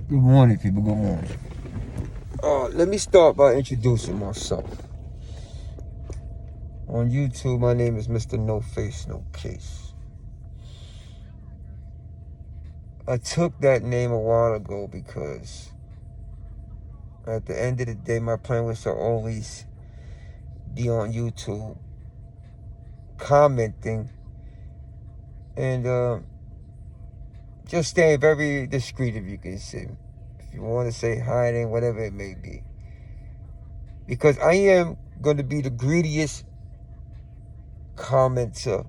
Good morning, people. Good morning. Let me start by introducing myself. On YouTube, my name is Mr. No Face, No Case. I took that name a while ago because at the end of the day, my plan was to always be on YouTube commenting and just staying very discreet, if you can say. If you want to say hiding, whatever it may be. Because I am going to be the greediest commenter.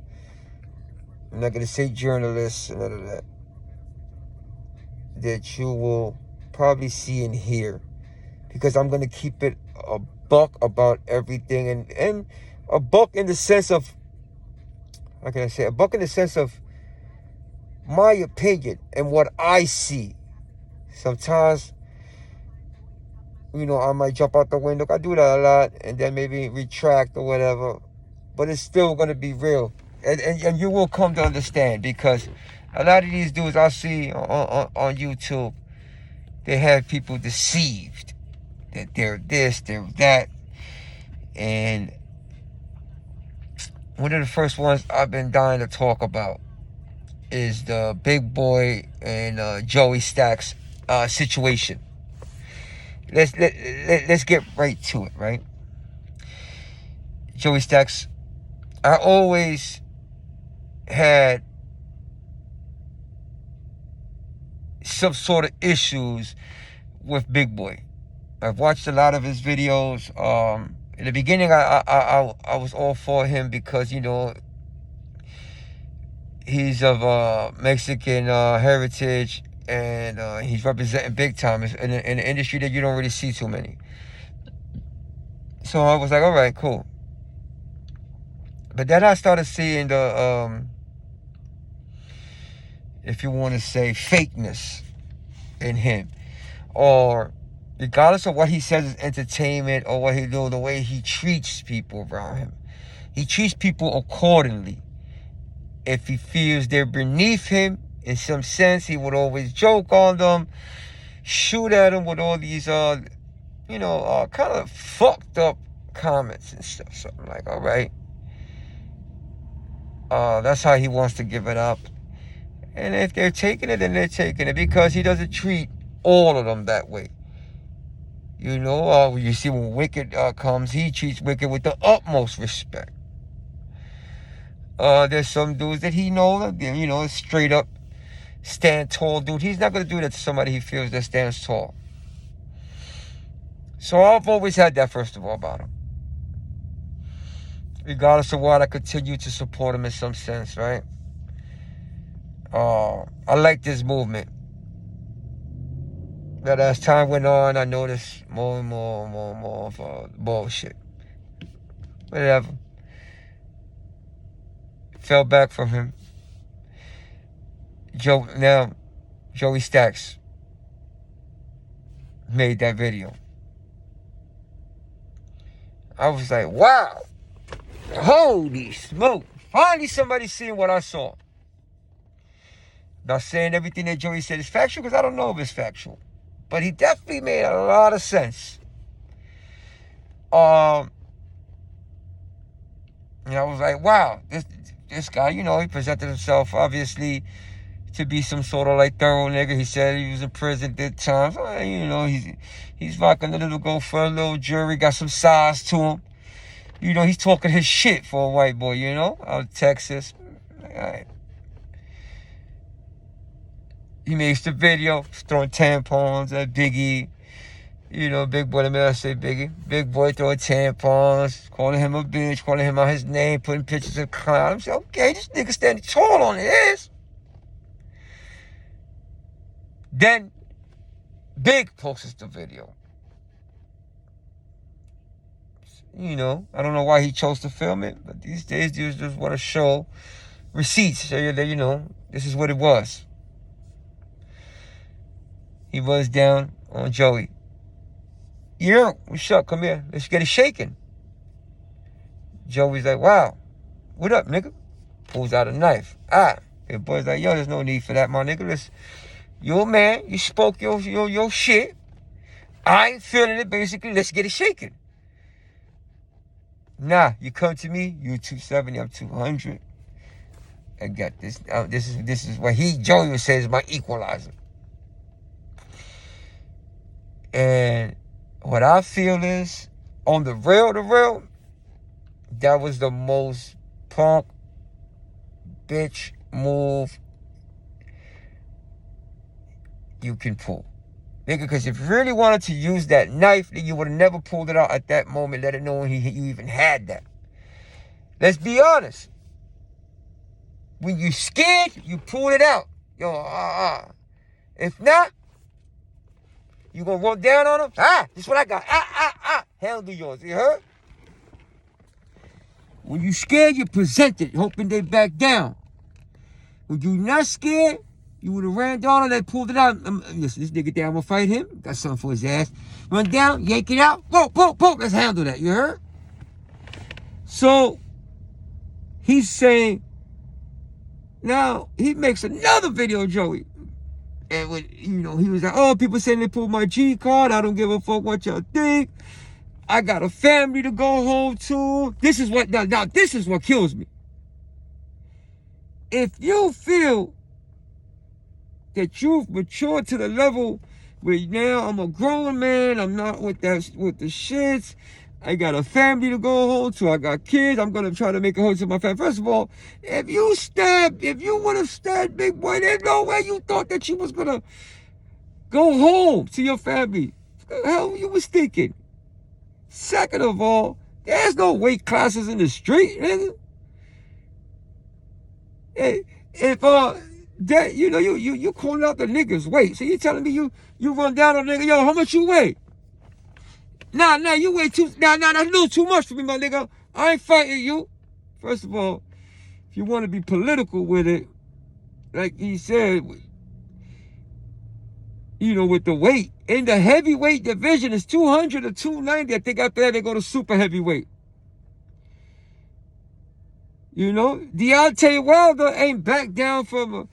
I'm not going to say journalist and none of that you will probably see and hear. Because I'm going to keep it a buck about everything. And a buck in the sense of, how can I say, a buck in the sense of my opinion and what I see. Sometimes, I might jump out the window. I do that a lot and then maybe retract or whatever. But it's still going to be real. And you will come to understand, because a lot of these dudes I see on YouTube, they have people deceived that they're this, they're that. And one of the first ones I've been dying to talk about is the Big Boy and Joey Stacks situation. Let's get right to it, right? Joey Stacks, I always had some sort of issues with Big Boy. I've watched a lot of his videos. In the beginning, I was all for him because, he's of Mexican heritage, and he's representing big time in an industry that you don't really see too many. So I was like, all right, cool. But then I started seeing the, if you want to say, fakeness in him. Or regardless of what he says is entertainment or what he do, the way he treats people around him. He treats people accordingly. If he feels they're beneath him, in some sense, he would always joke on them, shoot at them with all these, kind of fucked up comments and stuff. So I'm like, all right. That's how he wants to give it up. And if they're taking it, then they're taking it, because he doesn't treat all of them that way. You see when Wicked comes, he treats Wicked with the utmost respect. There's some dudes that he knows, straight up stand tall dude. He's not going to do that to somebody he feels that stands tall. So I've always had that, first of all, about him. Regardless of what, I continue to support him in some sense, right? I like this movement. But as time went on, I noticed more and more of bullshit. Whatever. Fell back from him. Joey Stacks made that video. I was like, wow. Holy smoke. Finally somebody seeing what I saw. Not saying everything that Joey said is factual, because I don't know if it's factual. But he definitely made a lot of sense. And I was like, wow, this guy, he presented himself, obviously, to be some sort of thorough nigga. He said he was in prison, did time. So, he's rocking a little go for a little jury, got some size to him. He's talking his shit for a white boy, out of Texas. All right. He makes the video, throwing tampons at Biggie. Big Boy, I say Biggie. Big Boy throwing tampons, calling him a bitch, calling him out his name, putting pictures of clown. I'm saying, okay, this nigga standing tall on his. Then Big posts the video. I don't know why he chose to film it, but these days dudes just want to show receipts, so that this is what it was. He was down on Joey. Yeah, what's up? Come here. Let's get it shaking. Joey's like, wow. What up, nigga? Pulls out a knife. The boy's like, yo, there's no need for that, my nigga. You're a man. You spoke your shit. I ain't feeling it, basically. Let's get it shaken. Nah, you come to me, you 270, I'm 200. I got this. This is what Joey says is my equalizer. And what I feel is, on the real, that was the most punk bitch move you can pull. Nigga, because if you really wanted to use that knife, then you would have never pulled it out at that moment, let it know you even had that. Let's be honest. When you scared, you pull it out. Yo, If not, you gonna roll down on them? This is what I got. Handle yours, you heard? When you scared, you present it, hoping they back down. When you not scared, you would have ran down and they pulled it out. Listen, this nigga there, I'm gonna fight him. Got something for his ass. Run down, yank it out. Boom. Let's handle that, you heard? So, he's saying, now, he makes another video, Joey. And when, he was like, oh, people saying they pulled my G card. I don't give a fuck what y'all think. I got a family to go home to. This is what, now this is what kills me. If you feel that you've matured to the level where now I'm a grown man, I'm not with the shits, I got a family to go home to, I got kids, I'm gonna try to make a home to my family. First of all, if you would have stabbed Big Boy, there's no way you thought that you was gonna go home to your family. What the hell you was thinking? Second of all, there's no weight classes in the street, nigga. Hey, if that you calling out the niggas weight, so you telling me you run down on a nigga, yo, how much you weigh? Nah, you weigh that's a little too much for me, my nigga. I ain't fighting you. First of all, if you want to be political with it, like he said, with the weight, in the heavyweight division, it's 200 or 290. I think after that they go to super heavyweight. Deontay Wilder ain't back down from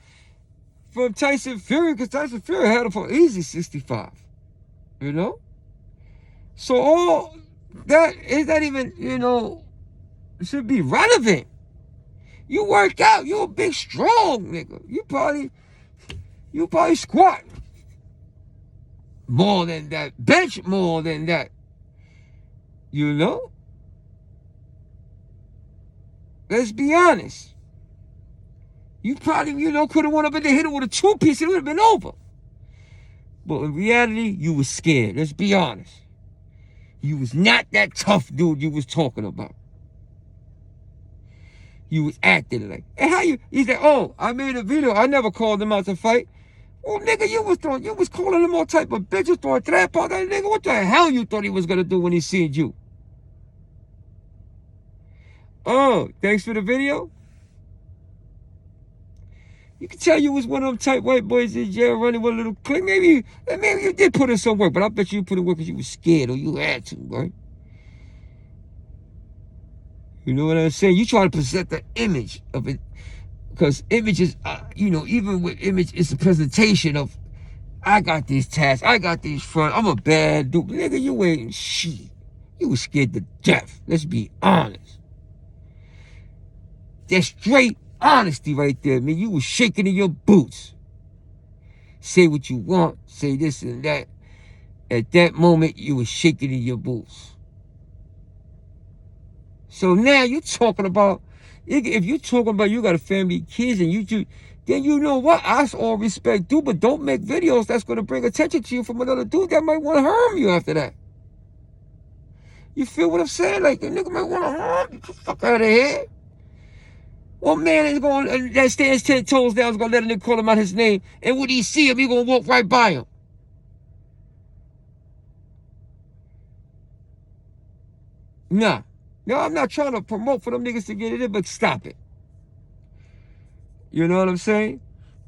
Tyson Fury, because Tyson Fury had him for easy 65. So all that is not even, should be relevant. You work out, you're a big, strong nigga. You probably squat more than that, bench more than that. Let's be honest. You probably, could have went up in the hit with a 2-piece, it would have been over. But in reality, you was scared. Let's be honest. You was not that tough dude you was talking about. You was acting like. And he said, oh, I made a video. I never called him out to fight. Well, nigga, you was calling him all type of bitches, throwing trap out that nigga. What the hell you thought he was gonna do when he seen you? Oh, thanks for the video. You can tell you was one of them type white boys in jail running with a little clique. Maybe you did put in some work, but I bet you put in work because you was scared or you had to, right? You know what I'm saying? You try to present the image of it, because image is, even with image, it's a presentation of, I got these tats, I got these front, I'm a bad dude. Nigga, you ain't shit. You was scared to death. Let's be honest. That's straight honesty right there, man. You was shaking in your boots. Say what you want, say this and that. At that moment, you was shaking in your boots. So now you're talking about, if you're talking about you got a family, kids, and then you know what? I all respect do, but don't make videos that's going to bring attention to you from another dude that might want to harm you after that. You feel what I'm saying? Like, a nigga might want to harm you. Get the fuck out of here. Well, man is going, that stands 10 toes down, is going to let a nigga call him out his name, and when he see him, he going to walk right by him. Nah. No, I'm not trying to promote for them niggas to get it in, but stop it. You know what I'm saying?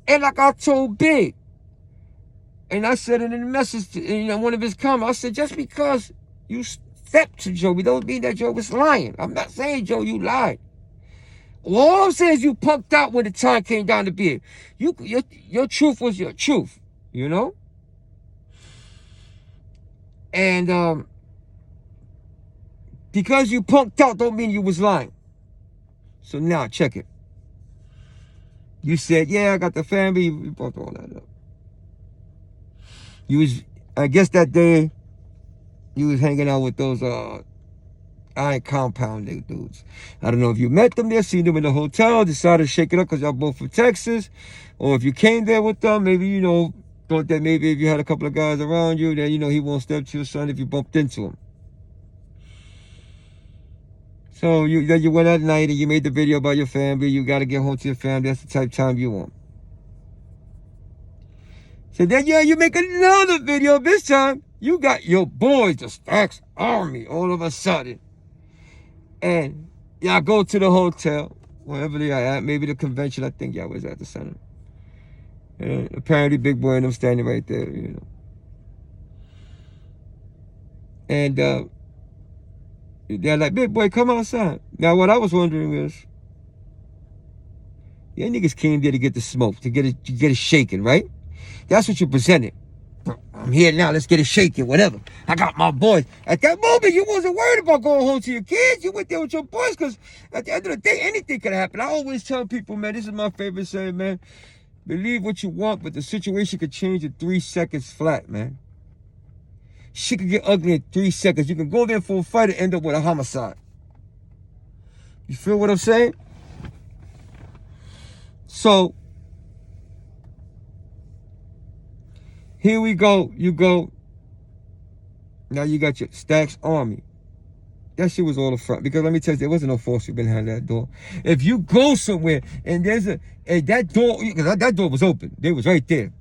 And like I told Big, and I said it in the message, one of his comments, I said, just because you stepped to Joey, don't mean that Joe was lying. I'm not saying, Joe, you lied. All I'm saying is you punked out when the time came down to be. Your truth was your truth. you know? And because you punked out don't mean you was lying. So now, check it. You said, yeah, I got the family. You brought all that up. You was, I guess that day, you was hanging out with those iron compound nigga dudes. I don't know if you met them there, seen them in the hotel, decided to shake it up because y'all both from Texas. Or if you came there with them, maybe, you know, thought that maybe if you had a couple of guys around you, then, you know, he won't step to your son if you bumped into him. So then you went at night and you made the video about your family. You got to get home to your family. That's the type of time you want. So then, yeah, you make another video. This time, you got your boys, the Stacks Army, all of a sudden. And y'all go to the hotel, wherever they are at, maybe the convention, I think y'all was at the center. And apparently Big Boy and them standing right there, you know. And they're like, Big Boy, come outside. Now, what I was wondering is, yeah, niggas came there to get the smoke, to get it shaking, right? That's what you presented. I'm here now, let's get it shaking, whatever. I got my boys. At that moment, you wasn't worried about going home to your kids. You went there with your boys, because at the end of the day, anything could happen. I always tell people, man, this is my favorite saying, man. Believe what you want, but the situation could change in 3 seconds flat, man. Shit could get ugly in 3 seconds. You can go there for a fight and end up with a homicide. You feel what I'm saying? So, here we go. You go. Now you got your Stacks Army. That shit was all the front. Because let me tell you, there wasn't no force behind that door. If you go somewhere and there's that door, because that door was open. They was right there.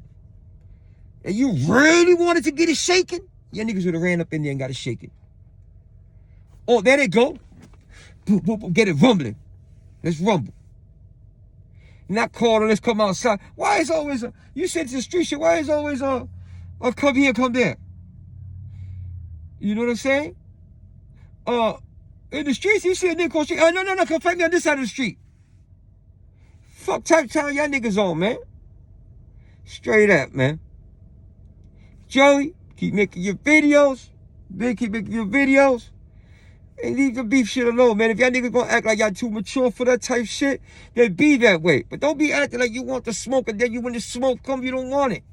And you really wanted to get it shaken, your niggas would have ran up in there and got it shaken. Oh, there they go. Boop, boop, boop, get it rumbling. Let's rumble. Not calling, let's come outside. Why is always you said it's a street shit, why is always come here, come there? You know what I'm saying? In the streets, you see a nigga cross the street. No, come fight me on this side of the street. Fuck type time y'all niggas on, man. Straight up, man. Joey, keep making your videos. Big, keep making your videos. And leave the beef shit alone, man. If y'all niggas gonna act like y'all too mature for that type shit, then be that way. But don't be acting like you want the smoke, and then when the smoke come, you don't want it.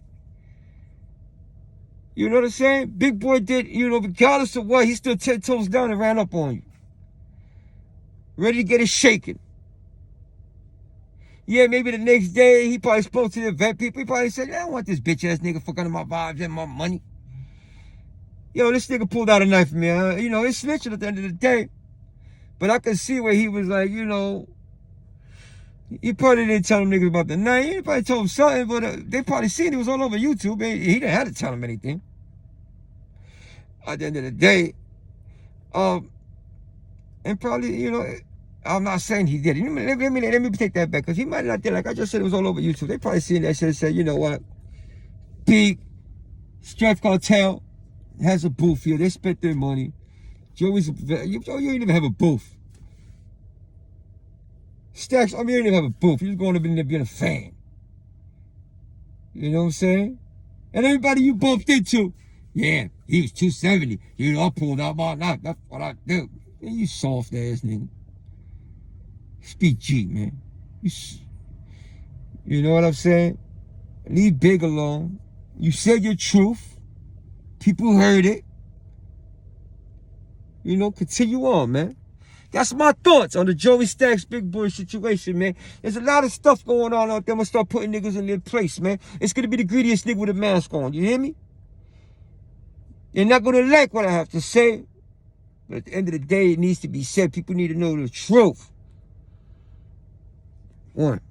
You know what I'm saying? Big Boy did, you know, regardless of what, he stood 10 toes down and ran up on you. Ready to get it shaken. Yeah, maybe the next day, he probably spoke to the vet people. He probably said, I don't want this bitch ass nigga fucking my vibes and my money. Yo, this nigga pulled out a knife for me. You know, it's snitching at the end of the day. But I could see where he was like, you know, he probably didn't tell them niggas about the knife. He probably told them something, but they probably seen it was all over YouTube. He didn't have to tell them anything. At the end of the day, and probably, you know, I'm not saying he did it. Let me take that back, because he might not did. Like I just said, it was all over YouTube. They probably seen that shit and said, you know what? Big Strength Cartel has a booth here. They spent their money. Joey's, you don't even have a booth. Stacks, I mean, you don't even have a booth. You're just going up in there being a fan. You know what I'm saying? And everybody you bumped into, yeah, he was 270. You know, I pulled out my knife. That's what I do. Man, you soft ass nigga. Speak G, man. You know what I'm saying? Leave Big alone. You said your truth. People heard it. You know, continue on, man. That's my thoughts on the Joey Stacks Big Boy situation, man. There's a lot of stuff going on out there. I'm going to start putting niggas in their place, man. It's going to be the greediest nigga with a mask on. You hear me? You're not going to like what I have to say. But at the end of the day, it needs to be said. People need to know the truth. One.